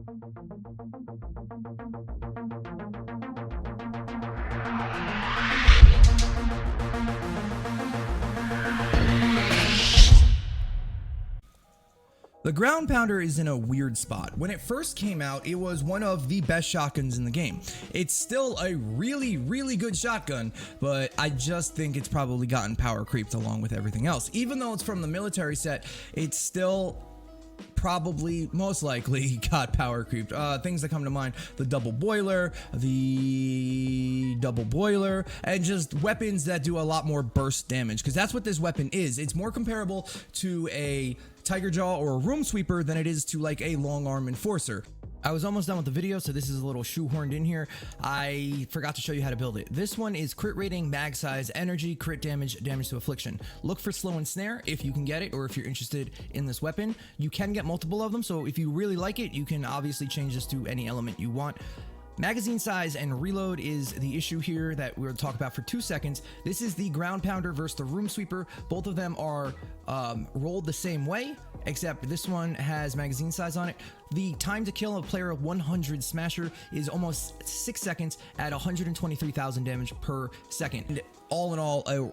The ground pounder is in a weird spot. When it first came out, it was one of the best shotguns in the game. It's still a really good shotgun, but I just think it's probably gotten power creeped along with everything else. Even though it's from the military set, it's still probably most likely got power creeped. Things that come to mind: the double boiler, and just weapons that do a lot more burst damage, because that's what this weapon is. It's more comparable to a Tiger Jaw or a Room Sweeper than it is to like a long arm enforcer. I was almost done with the video, so this is a little shoehorned in here. I forgot to show you how to build it. This one is crit rating, mag size, energy, crit damage, damage to affliction. Look for slow and snare if you can get it, or if you're interested in this weapon. You can get multiple of them, so if you really like it, you can obviously change this to any element you want. Magazine size and reload is the issue here that we'll talk about for 2 seconds. This is the ground pounder versus the room sweeper. Both of them are rolled the same way, except this one has magazine size on it. The time to kill a player of 100 smasher is almost 6 seconds at 123,000 damage per second. And all in all, a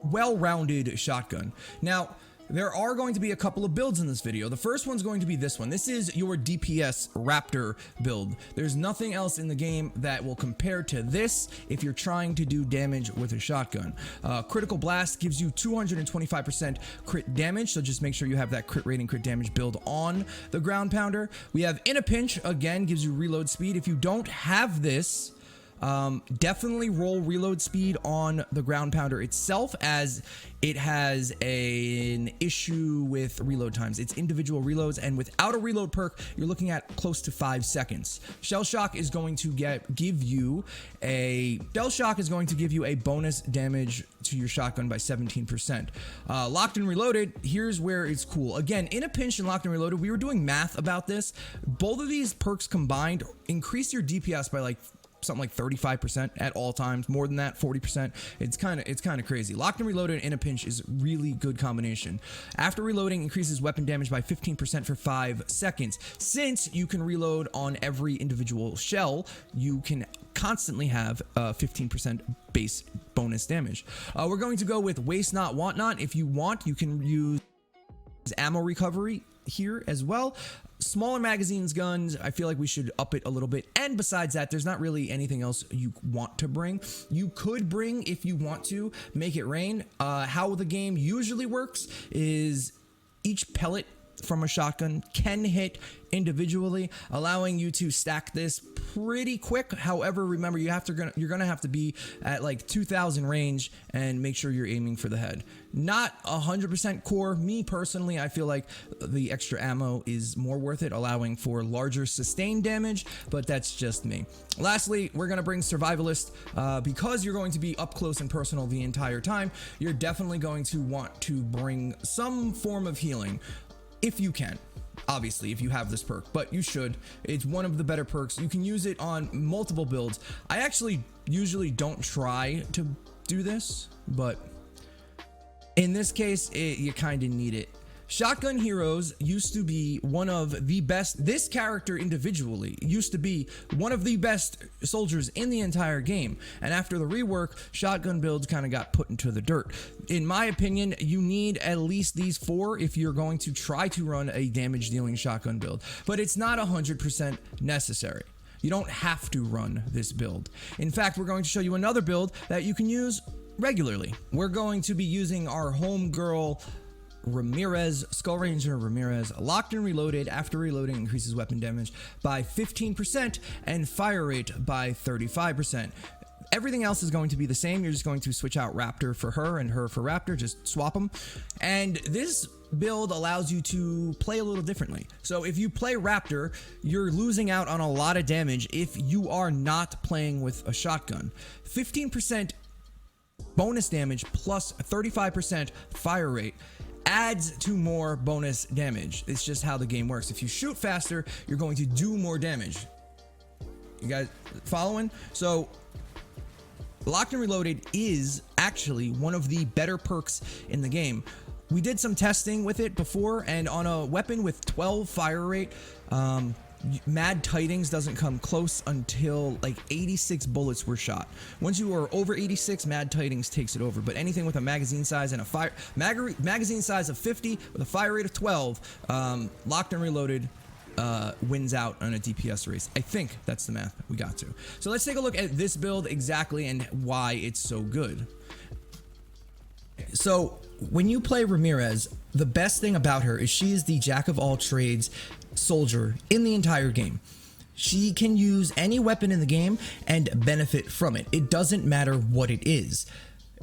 well-rounded shotgun. Now, there are going to be a couple of builds in this video. The first one's going to be this one. This is your DPS Raptor build. There's nothing else in the game that will compare to this if you're trying to do damage with a shotgun. Critical Blast gives you 225% crit damage, so just make sure you have that crit rating, crit damage build on the ground pounder. We have In a Pinch, again, gives you reload speed. If you don't have this, definitely roll reload speed on the ground pounder itself, as it has an issue with reload times. It's individual reloads, and without a reload perk, you're looking at close to 5 seconds. Shell Shock is going to give you a bonus damage to your shotgun by 17%. Locked and Reloaded, here's where it's cool. Again, In a Pinch and Locked and Reloaded, we were doing math about this. Both of these perks combined increase your DPS by like something like 35% at all times. More than that, 40%. It's kind of crazy. Locked and Reloaded In a Pinch is really good combination. After reloading, increases weapon damage by 15% for 5 seconds. Since you can reload on every individual shell, you can constantly have 15% base bonus damage. We're going to go with Waste Not, Want Not. If you want, you can use ammo recovery here as well. Smaller magazines, guns, I feel like we should up it a little bit. And besides that, there's not really anything else you want to bring. You could bring, if you want to, Make It Rain. How the game usually works is each pellet from a shotgun can hit individually, allowing you to stack this pretty quick. However, remember, you're gonna have to be at like 2,000 range and make sure you're aiming for the head. Not 100% core. Me personally, I feel like the extra ammo is more worth it, allowing for larger sustained damage, but that's just me. Lastly, we're gonna bring Survivalist. Because you're going to be up close and personal the entire time, you're definitely going to want to bring some form of healing if you can. Obviously, if you have this perk, but you should. It's one of the better perks. You can use it on multiple builds. I actually usually don't try to do this, but in this case, you kind of need it. Shotgun Heroes used to be one of the best. This character individually used to be one of the best soldiers in the entire game, and after the rework, shotgun builds kind of got put into the dirt. In my opinion, you need at least these 4 if you're going to try to run a damage dealing shotgun build, but it's not 100% necessary. You don't have to run this build. In fact, we're going to show you another build that you can use regularly. We're going to be using our homegirl Ramirez, Skull Ranger Ramirez. Locked and Reloaded. After reloading, increases weapon damage by 15% and fire rate by 35%. Everything else is going to be the same. You're just going to switch out Raptor for her and her for Raptor. Just swap them. And this build allows you to play a little differently. So if you play Raptor, you're losing out on a lot of damage if you are not playing with a shotgun. 15% bonus damage plus 35% fire rate adds to more bonus damage. It's just how the game works. If you shoot faster, you're going to do more damage. You guys following? So Locked and Reloaded is actually one of the better perks in the game. We did some testing with it before, and on a weapon with 12 fire rate, Mad Tidings doesn't come close until like 86 bullets were shot. Once you are over 86, Mad Tidings takes it over. But anything with a magazine size and a magazine size of 50 with a fire rate of 12, locked and reloaded wins out on a DPS race. I think that's the math we got to. So let's take a look at this build exactly and why it's so good. So when you play Ramirez, the best thing about her is she is the jack of all trades soldier in the entire game. She can use any weapon in the game and benefit from it. It doesn't matter what it is.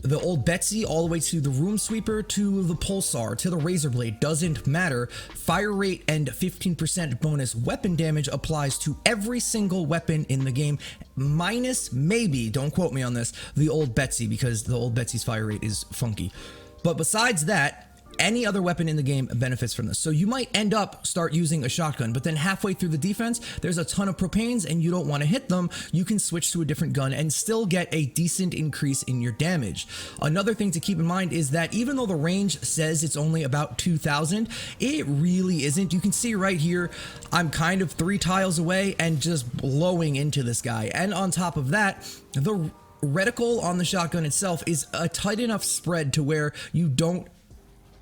The old Betsy all the way to the Room Sweeper to the Pulsar to the Razor Blade doesn't matter. Fire rate and 15% bonus weapon damage applies to every single weapon in the game, minus maybe, don't quote me on this, the old Betsy, because the old Betsy's fire rate is funky. But besides that, any other weapon in the game benefits from this. So you might end up start using a shotgun, but then halfway through the defense, there's a ton of propanes and you don't want to hit them. You can switch to a different gun and still get a decent increase in your damage. Another thing to keep in mind is that even though the range says it's only about 2,000, it really isn't. You can see right here, I'm kind of 3 tiles away and just blowing into this guy. And on top of that, the reticle on the shotgun itself is a tight enough spread to where you don't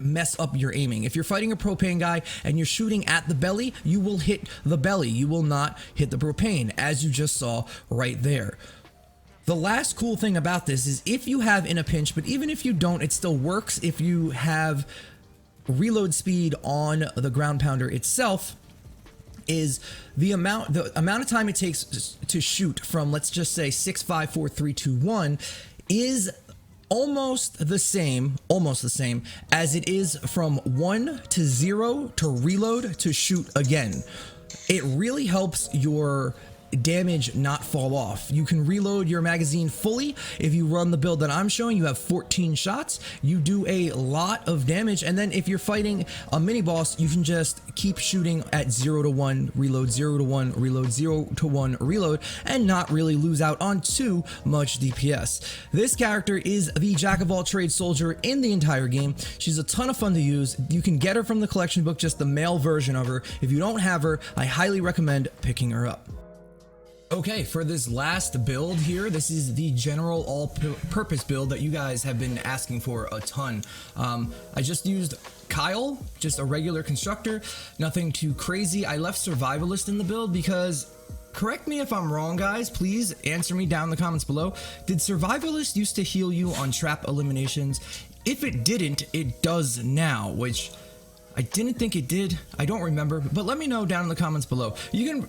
mess up your aiming. If you're fighting a propane guy and you're shooting at the belly, you will hit the belly. You will not hit the propane, as you just saw right there. The last cool thing about this is if you have in a pinch, but even if you don't, it still works if you have reload speed on the ground pounder itself, is the amount of time it takes to shoot from, let's just say 6, 5, 4, 3, 2, 1 is almost the same as it is from 1 to 0 to reload to shoot again. It really helps your damage not fall off. You can reload your magazine fully. If you run the build that I'm showing, you have 14 shots. You do a lot of damage, and then if you're fighting a mini boss, you can just keep shooting at 0 to 1, reload, 0 to 1, reload, 0 to 1, reload, and not really lose out on too much DPS. This character is the jack of all trades soldier in the entire game. She's a ton of fun to use. You can get her from the collection book, just the male version of her. If you don't have her, I highly recommend picking her up. Okay, for this last build here, this is the general all-purpose build that you guys have been asking for a ton. I just used Kyle, just a regular constructor, nothing too crazy. I left Survivalist in the build because, correct me if I'm wrong, guys, please answer me down in the comments below. Did Survivalist used to heal you on trap eliminations? If it didn't, it does now, which I didn't think it did. I don't remember, but let me know down in the comments below.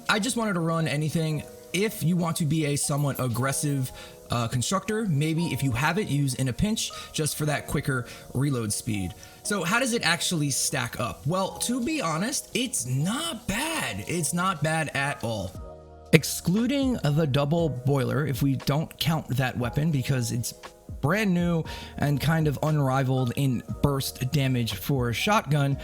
I just wanted to run anything. If you want to be a somewhat aggressive constructor, maybe if you have it, use in a pinch just for that quicker reload speed. So how does it actually stack up? Well, to be honest, it's not bad. It's not bad at all. Excluding the double boiler, if we don't count that weapon because it's brand new and kind of unrivaled in burst damage for a shotgun,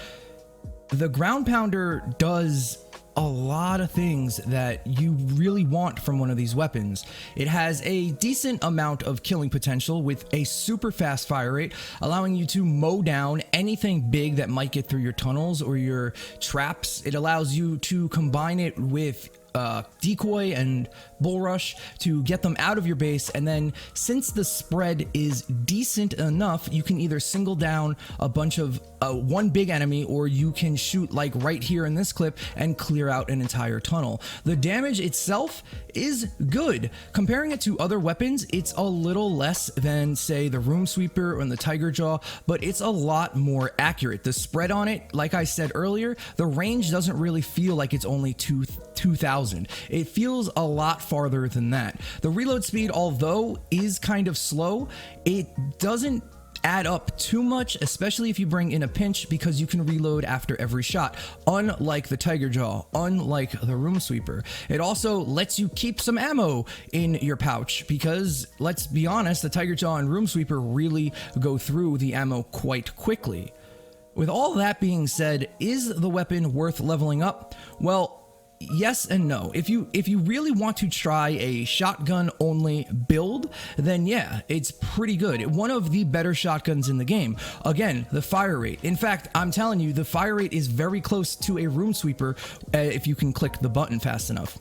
the ground pounder does a lot of things that you really want from one of these weapons. It has a decent amount of killing potential with a super fast fire rate, allowing you to mow down anything big that might get through your tunnels or your traps. It allows you to combine it with decoy and bull rush to get them out of your base, and then since the spread is decent enough, you can either single down a bunch of one big enemy, or you can shoot like right here in this clip and clear out an entire tunnel. The damage itself is good. Comparing it to other weapons, it's a little less than, say, the Room Sweeper or the Tiger Jaw, but it's a lot more accurate. The spread on it, like I said earlier, the range doesn't really feel like it's only 2,000. It feels a lot farther than that. The reload speed, although is kind of slow, it doesn't add up too much, especially if you bring in a pinch, because you can reload after every shot, unlike the Tiger Jaw, unlike the Room Sweeper. It also lets you keep some ammo in your pouch, because let's be honest, the Tiger Jaw and Room Sweeper really go through the ammo quite quickly. With all that being said, is the weapon worth leveling up? Well, yes and no. If you really want to try a shotgun only build, then yeah, it's pretty good. One of the better shotguns in the game. Again, the fire rate. In fact, I'm telling you, the fire rate is very close to a room sweeper if you can click the button fast enough.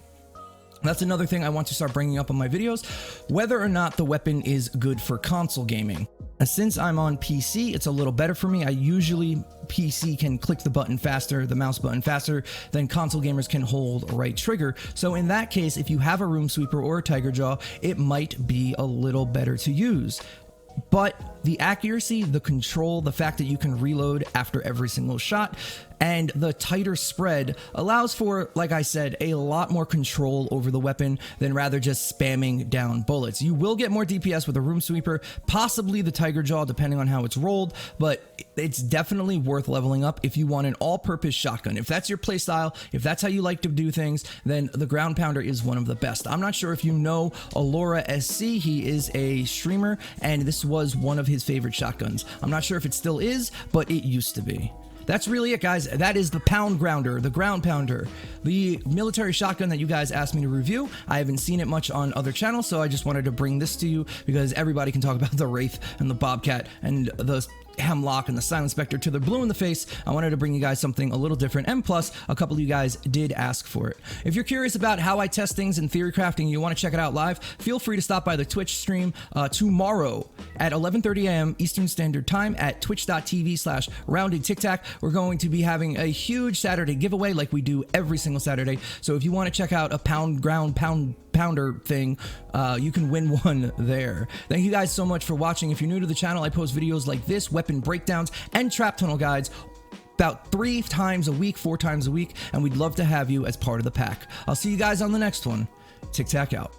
That's another thing I want to start bringing up on my videos, whether or not the weapon is good for console gaming. Since I'm on PC, it's a little better for me. I usually PC can click the button faster, the mouse button faster than console gamers can hold right trigger. So in that case, if you have a room sweeper or a tiger jaw, it might be a little better to use. But the accuracy, the control, the fact that you can reload after every single shot, and the tighter spread allows for, like I said, a lot more control over the weapon than rather just spamming down bullets. You will get more DPS with a room sweeper, possibly the tiger jaw, depending on how it's rolled, but it's definitely worth leveling up if you want an all-purpose shotgun. If that's your playstyle, if that's how you like to do things, then the ground pounder is one of the best. I'm not sure if you know Alora SC. He is a streamer, and this was one of his favorite shotguns. I'm not sure if it still is, but it used to be. That's really it, guys. That is the pound grounder, the ground pounder, the military shotgun that you guys asked me to review. I haven't seen it much on other channels, so I just wanted to bring this to you because everybody can talk about the Wraith and the Bobcat and the Hemlock and the Silent Spectre till they're blue in the face. I wanted to bring you guys something a little different, and plus a couple of you guys did ask for it. If you're curious about how I test things in theory crafting and you want to check it out live, feel free to stop by the Twitch stream tomorrow at 11:30 a.m. Eastern Standard Time at twitch.tv/roundedtiktak. We're going to be having a huge Saturday giveaway like we do every single Saturday, so if you want to check out a pounder thing, you can win one there. Thank you guys so much for watching. If you're new to the channel, I post videos like this, weapon breakdowns and trap tunnel guides about 3 times a week, 4 times a week, and we'd love to have you as part of the pack. I'll see you guys on the next one. Tic Tac out.